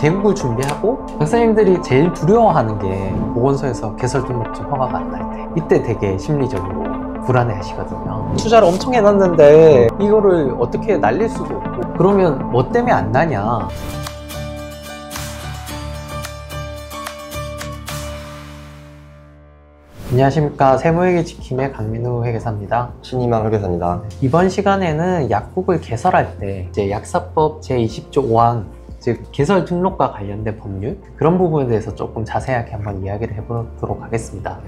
개국을 준비하고 박사님들이 제일 두려워하는 게 보건소에서 개설 등록증 허가가 안 날 때, 이때 되게 심리적으로 불안해 하시거든요. 투자를 엄청 해놨는데 이거를 어떻게 날릴 수도 없고, 그러면 뭐 때문에 안 나냐. 안녕하십니까, 세무회계 지킴의 강민우 회계사입니다. 신희망 회계사입니다. 이번 시간에는 약국을 개설할 때 이제 약사법 제20조 5항, 즉 개설 등록과 관련된 법률, 그런 부분에 대해서 조금 자세하게 한번 이야기를 해보도록 하겠습니다.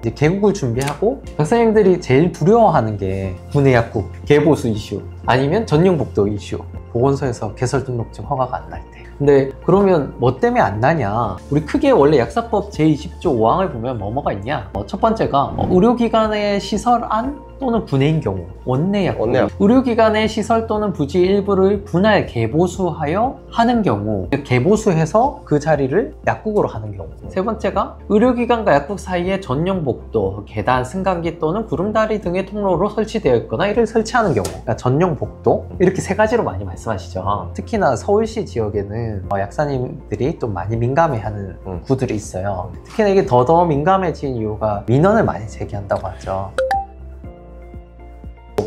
이제 개국을 준비하고 박사님들이 제일 두려워하는 게 분해 약국 개보수 이슈, 아니면 전용 복도 이슈, 보건소에서 개설 등록증 허가가 안 날 때. 근데 그러면 뭐 때문에 안 나냐? 우리 크게 원래 약사법 제20조 5항을 보면 뭐가 있냐? 첫 번째가 의료기관의 시설안 또는 분해인 경우, 원내 약국. 의료기관의 시설 또는 부지 일부를 분할 개보수하여 하는 경우, 개보수해서 그 자리를 약국으로 하는 경우. 세 번째가 의료기관과 약국 사이에 전용 복도, 계단, 승강기 또는 구름다리 등의 통로로 설치되어 있거나 이를 설치하는 경우. 그러니까 전용 복도, 이렇게 세 가지로 많이 말씀하시죠. 특히나 서울시 지역에는 약사님들이 좀 많이 민감해하는 구들이 있어요. 특히나 이게 더 민감해진 이유가 민원을 많이 제기한다고 하죠.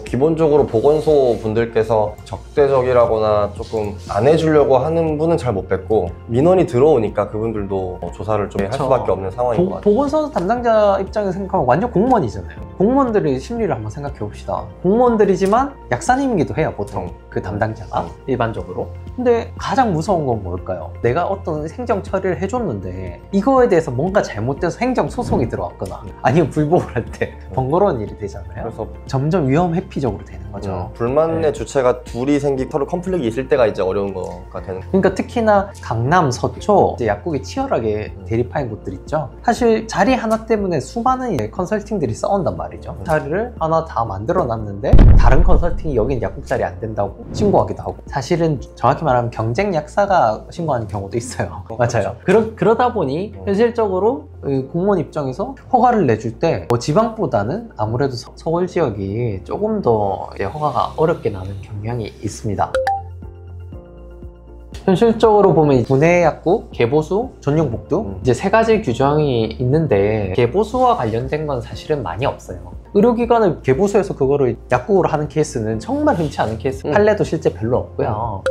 기본적으로 보건소 분들께서 적대적이라거나 조금 안 해주려고 하는 분은 잘 못 뵙고, 민원이 들어오니까 그분들도 조사를 좀 할 수밖에 없는 상황인 것 같아요. 보건소 담당자 입장에서 생각하면 완전 공무원이잖아요. 공무원들의 심리를 한번 생각해 봅시다. 공무원들이지만 약사님이기도 해요, 보통 그 담당자가 일반적으로. 근데 가장 무서운 건 뭘까요? 내가 어떤 행정 처리를 해줬는데 이거에 대해서 뭔가 잘못돼서 행정 소송이 들어왔거나 아니면 불복을 할 때 번거로운 일이 되잖아요. 그래서 점점 위험 회피적으로 되는 거죠. 불만의 주체가 둘이 생기고 서로 컨플릭이 있을 때가 이제 어려운 거가 되는 거예요. 그러니까 특히나 강남, 서초 이제 약국이 치열하게 대립하는 곳들 있죠. 사실 자리 하나 때문에 수많은 컨설팅들이 싸운단 말이죠. 자리를 하나 다 만들어 놨는데 다른 컨설팅이 여긴 약국 자리 안 된다고 신고하기도 하고, 사실은 정확히 말하면 경쟁 약사가 신고하는 경우도 있어요. 맞아요. 그러다 보니 현실적으로 공무원 입장에서 허가를 내줄 때 지방보다는 아무래도 서울 지역이 조금 더 허가가 어렵게 나는 경향이 있습니다. 현실적으로 보면 분해 약국, 개보수, 전용 복도 이제 세 가지 규정이 있는데, 개보수와 관련된 건 사실은 많이 없어요. 의료기관을 개보수해서 그거를 약국으로 하는 케이스는 정말 흔치 않은 케이스, 판례도 실제 별로 없고요.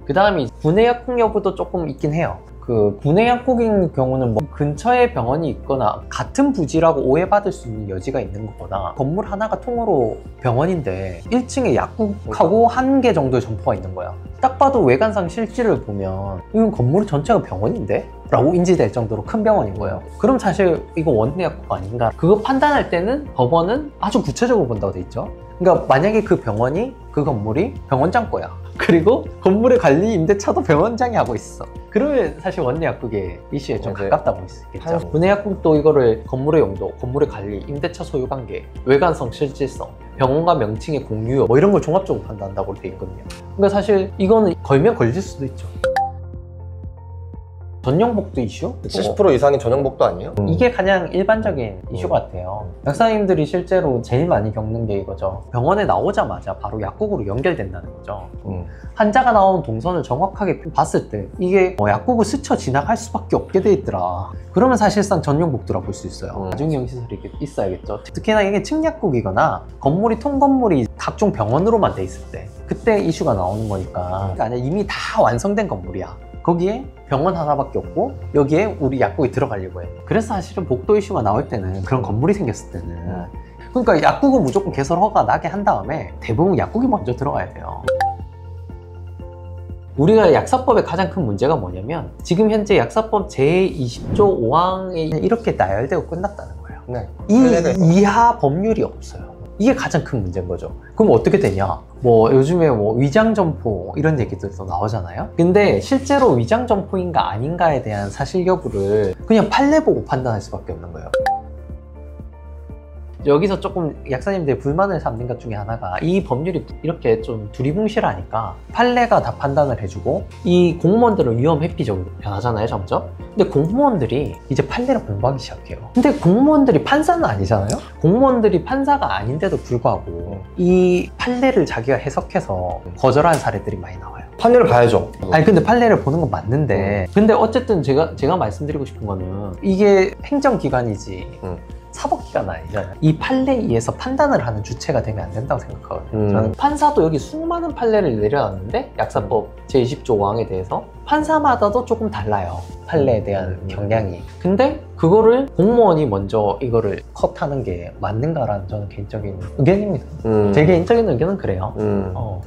그 다음에 분해 약국 여부도 조금 있긴 해요. 그 분해 약국인 경우는 뭐 근처에 병원이 있거나 같은 부지라고 오해받을 수 있는 여지가 있는 것보다, 건물 하나가 통으로 병원인데 1층에 약국하고 1개 정도의 점포가 있는 거야. 딱 봐도 외관상 실지를 보면 이건 건물 전체가 병원인데? 라고 인지될 정도로 큰 병원인 거예요. 그럼 사실 이거 원내 약국 아닌가? 그거 판단할 때는 법원은 아주 구체적으로 본다고 돼 있죠. 그러니까 만약에 그 병원이, 그 건물이 병원장 거야. 그리고 건물의 관리 임대차도 병원장이 하고 있어. 그러면 사실 원내 약국의 이슈에 좀 가깝다 볼 수 있겠죠. 분해 약국도 이거를 건물의 용도, 건물의 관리, 임대차 소유 관계, 외관성, 실질성, 병원과 명칭의 공유, 뭐 이런 걸 종합적으로 판단한다고 돼 있거든요. 그러니까 사실 이거는 걸면 걸릴 수도 있죠. 전용 복도 이슈? 70% 이상이 전용 복도 아니에요? 이게 가장 일반적인 이슈 같아요. 약사님들이 실제로 제일 많이 겪는 게 이거죠. 병원에 나오자마자 바로 약국으로 연결된다는 거죠. 환자가 나온 동선을 정확하게 봤을 때 이게 약국을 스쳐 지나갈 수밖에 없게 돼 있더라. 그러면 사실상 전용 복도라 볼 수 있어요. 나중형 시설이 있어야겠죠. 특히나 이게 층약국이거나 건물이 통건물이 각종 병원으로만 돼 있을 때, 그때 이슈가 나오는 거니까. 아니야, 이미 다 완성된 건물이야. 거기에 병원 하나밖에 없고 여기에 우리 약국이 들어가려고 해. 그래서 사실은 복도 이슈가 나올 때는, 그런 건물이 생겼을 때는, 그러니까 약국은 무조건 개설 허가 나게 한 다음에 대부분 약국이 먼저 들어가야 돼요. 우리가 약사법의 가장 큰 문제가 뭐냐면, 지금 현재 약사법 제20조 5항에 이렇게 나열되고 끝났다는 거예요. 이 이하 법률이 없어요. 이게 가장 큰 문제인 거죠. 그럼 어떻게 되냐? 뭐 요즘에 뭐 위장점포 이런 얘기들도 나오잖아요. 근데 실제로 위장점포인가 아닌가에 대한 사실 여부를 그냥 판례 보고 판단할 수밖에 없는 거예요. 여기서 조금 약사님들의 불만을 삼는 것 중에 하나가 이 법률이 이렇게 좀 두리뭉실하니까 판례가 다 판단을 해주고 이 공무원들은 위험 회피적으로 변하잖아요, 점점. 근데 공무원들이 이제 판례를 공부하기 시작해요. 근데 공무원들이 판사는 아니잖아요? 공무원들이 판사가 아닌데도 불구하고 이 판례를 자기가 해석해서 거절한 사례들이 많이 나와요. 판례를 봐야죠. 아니 근데 판례를 보는 건 맞는데 근데 어쨌든 제가 말씀드리고 싶은 거는 이게 행정기관이지 사법기관 아니잖아요. 이 판례에 의해서 판단을 하는 주체가 되면 안 된다고 생각하거든요. 저는 판사도 여기 수많은 판례를 내려놨는데 약사법 제20조 5항에 대해서 판사마다도 조금 달라요. 판례에 대한 경향이. 근데 그거를 공무원이 먼저 이거를 컷하는 게 맞는가라는 저는 개인적인 의견입니다. 제 개인적인 의견은 그래요.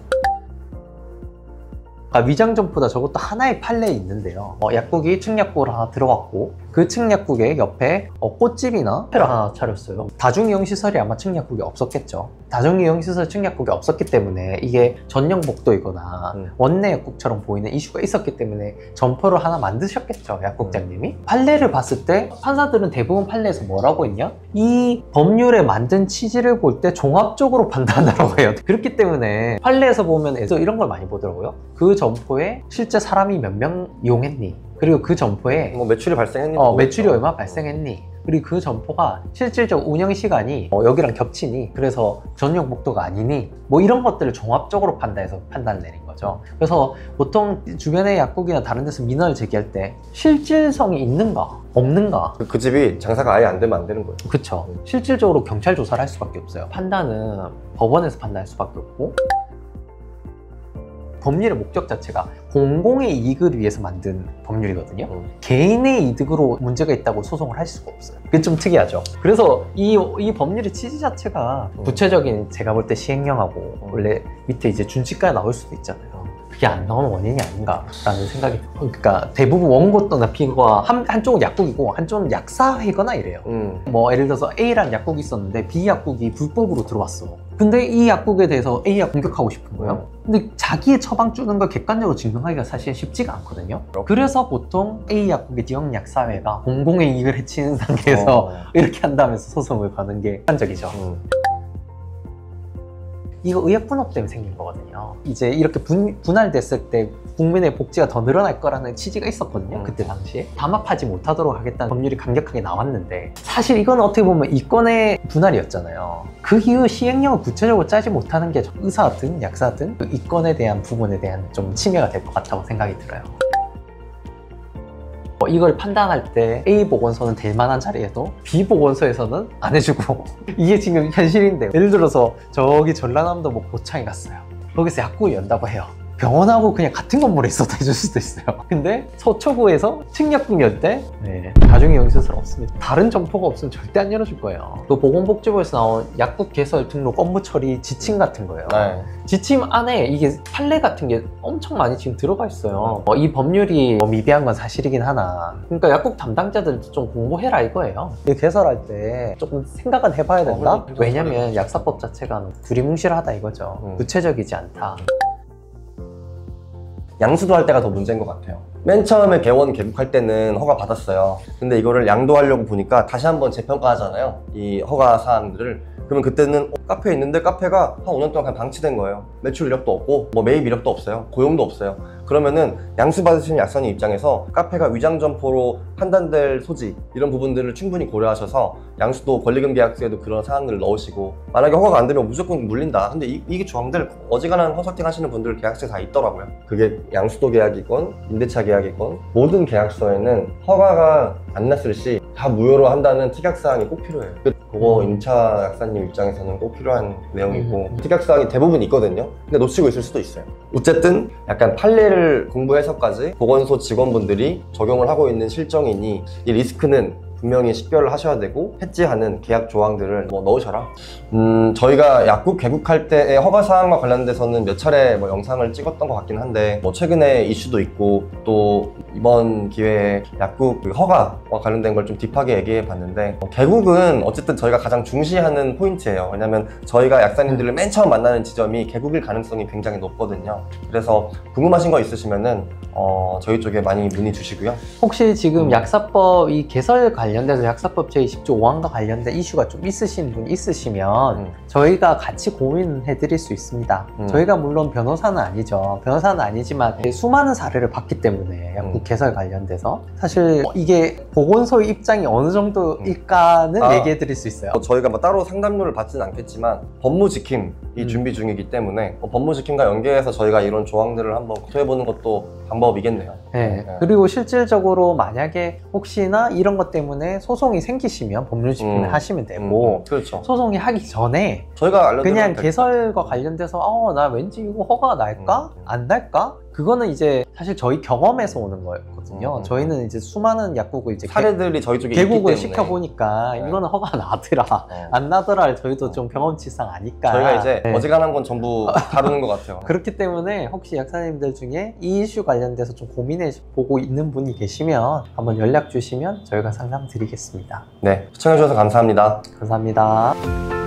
위장점포다 저것도 하나의 판례에 있는데요. 약국이 측약국을 하나 들어갔고 그 측약국의 옆에 꽃집이나 카페를 하나 차렸어요. 다중이용시설이 아마 측약국이 없었겠죠. 다중이용시설 측약국이 없었기 때문에 이게 전용복도이거나 원내 약국처럼 보이는 이슈가 있었기 때문에 점포를 하나 만드셨겠죠, 약국장님이. 판례를 봤을 때 판사들은 대부분 판례에서 뭐라고 했냐? 이 법률에 만든 취지를 볼 때 종합적으로 판단하라고 해요. 그렇기 때문에 판례에서 보면 이런 걸 많이 보더라고요. 그 점포에 실제 사람이 몇 명 이용했니? 그리고 그 점포에 뭐 매출이 발생했니? 매출이 얼마 발생했니? 그리고 그 점포가 실질적 운영 시간이 여기랑 겹치니? 그래서 전용 복도가 아니니? 뭐 이런 것들을 종합적으로 판단해서 판단을 내린 거죠. 그래서 보통 주변의 약국이나 다른 데서 민원을 제기할 때 실질성이 있는가? 없는가? 그 집이 장사가 아예 안 되면 안 되는 거예요. 그쵸. 실질적으로 경찰 조사를 할 수밖에 없어요. 판단은 법원에서 판단할 수밖에 없고 법률의 목적 자체가 공공의 이익을 위해서 만든 법률이거든요. 개인의 이득으로 문제가 있다고 소송을 할 수가 없어요. 그게 좀 특이하죠. 그래서 이 법률의 취지 자체가 구체적인 제가 볼 때 시행령하고 원래 밑에 이제 준칙까지 나올 수도 있잖아요. 그게 안 나오는 원인이 아닌가라는 생각이 들어요. 그러니까 대부분 원고나 피고가 한쪽은 약국이고 한쪽은 약사회거나 이래요. 뭐 예를 들어서 A라는 약국이 있었는데 B 약국이 불법으로 들어왔어. 근데 이 약국에 대해서 A가 공격하고 싶은 거예요. 근데 자기의 처방 주는 걸 객관적으로 증명하기가 사실 쉽지가 않거든요. 그래서 보통 A 약국의 지역 약사회가 공공의 이익을 해치는 단계에서 이렇게 한다면서 소송을 거는 게 일반적이죠. 이거 의약분업 때문에 생긴 거거든요. 이제 이렇게 분할됐을 때 국민의 복지가 더 늘어날 거라는 취지가 있었거든요. 그때 당시에. 담합하지 못하도록 하겠다는 법률이 강력하게 나왔는데 사실 이건 어떻게 보면 이권의 분할이었잖아요. 그 이후 시행령을 구체적으로 짜지 못하는 게 의사든 약사든 그 이권에 대한 부분에 대한 좀 침해가 될 것 같다고 생각이 들어요. 이걸 판단할 때 A 보건소는 될 만한 자리에도 B 보건소에서는 안 해주고 이게 지금 현실인데 예를 들어서 저기 전라남도 뭐 고창에 갔어요. 거기서 약국을 연다고 해요. 병원하고 그냥 같은 건물에 있어도 해줄 수도 있어요. 근데 서초구에서 측약국 열 때 다중이용시설 없습니다. 다른 점포가 없으면 절대 안 열어줄 거예요. 그 보건복지부에서 나온 약국 개설 등록 업무 처리 지침 같은 거예요. 지침 안에 이게 판례 같은 게 엄청 많이 지금 들어가 있어요. 이 법률이 미비한 건 사실이긴 하나 그러니까 약국 담당자들도 좀 공부해라 이거예요. 개설할 때 조금 생각은 해봐야 된다. 왜냐면 약사법 자체가 두리뭉실하다 이거죠. 구체적이지 않다. 양수도 할 때가 더 문제인 것 같아요. 맨 처음에 개원 개국할 때는 허가 받았어요. 근데 이거를 양도하려고 보니까 다시 한번 재평가하잖아요. 이 허가 사항들을. 그러면 그때는 카페에 있는데 카페가 한 5년 동안 그냥 방치된 거예요. 매출 이력도 없고 뭐 매입 이력도 없어요. 고용도 없어요. 그러면은 양수 받으시는 약사님 입장에서 카페가 위장 점포로 판단될 소지 이런 부분들을 충분히 고려하셔서 양수도 권리금 계약서에도 그런 사항들을 넣으시고 만약에 허가가 안 되면 무조건 물린다. 근데 이게 조항들 어지간한 컨설팅 하시는 분들 계약서에 다 있더라고요. 그게 양수도 계약이건 임대차 계약이건 모든 계약서에는 허가가 안 났을 시 다 무효로 한다는 특약사항이 꼭 필요해요. 그거 임차 약사님 입장에서는 꼭 필요한 내용이고 특약사항이 대부분 있거든요. 근데 놓치고 있을 수도 있어요. 어쨌든 약간 판례를 공부해서까지 보건소 직원분들이 적용을 하고 있는 실정이니 이 리스크는 분명히 식별을 하셔야 되고 해지하는 계약 조항들을 넣으셔라. 저희가 약국 개국할 때의 허가 사항과 관련돼서는 몇 차례 영상을 찍었던 것 같긴 한데 최근에 이슈도 있고 또 이번 기회에 약국 허가와 관련된 걸 좀 딥하게 얘기해 봤는데 개국은 어쨌든 저희가 가장 중시하는 포인트예요. 왜냐면 저희가 약사님들을 맨 처음 만나는 지점이 개국일 가능성이 굉장히 높거든요. 그래서 궁금하신 거 있으시면은 저희 쪽에 많이 문의 주시고요. 혹시 지금 약사법 이 개설 관련 관련돼서 약사법 제20조 5항과 관련된 이슈가 좀 있으신 분 있으시면 저희가 같이 고민해 드릴 수 있습니다. 저희가 물론 변호사는 아니죠. 변호사는 아니지만 수많은 사례를 봤기 때문에 약국 개설 관련돼서 사실 이게 보건소의 입장이 어느 정도일까는 얘기해 드릴 수 있어요. 저희가 뭐 따로 상담료를 받지는 않겠지만 법무지킴이 준비 중이기 때문에 법무지킴과 연계해서 저희가 이런 조항들을 한번 검토해보는 것도 방법이겠네요. 네. 그리고 실질적으로 만약에 혹시나 이런 것 때문에 소송이 생기시면 법률집행을 하시면 되고 그렇죠. 소송이 하기 전에 저희가 알려드리면 그냥 개설과 관련돼서 나 왠지 이거 허가가 날까? 안 날까? 그거는 이제 사실 저희 경험에서 오는 거였거든요. 저희는 이제 수많은 약국을 이제 사례들이 저희 쪽에 있기 개국을 때문에 시켜보니까 이거는 허가 나더라 안 나더라 저희도 좀 경험치상 아니까 저희가 이제 어지간한 건 전부 다루는 것 같아요. 그렇기 때문에 혹시 약사님들 중에 이 이슈 관련돼서 좀 고민해 보고 있는 분이 계시면 한번 연락 주시면 저희가 상담 드리겠습니다. 네, 시청해주셔서 감사합니다. 감사합니다.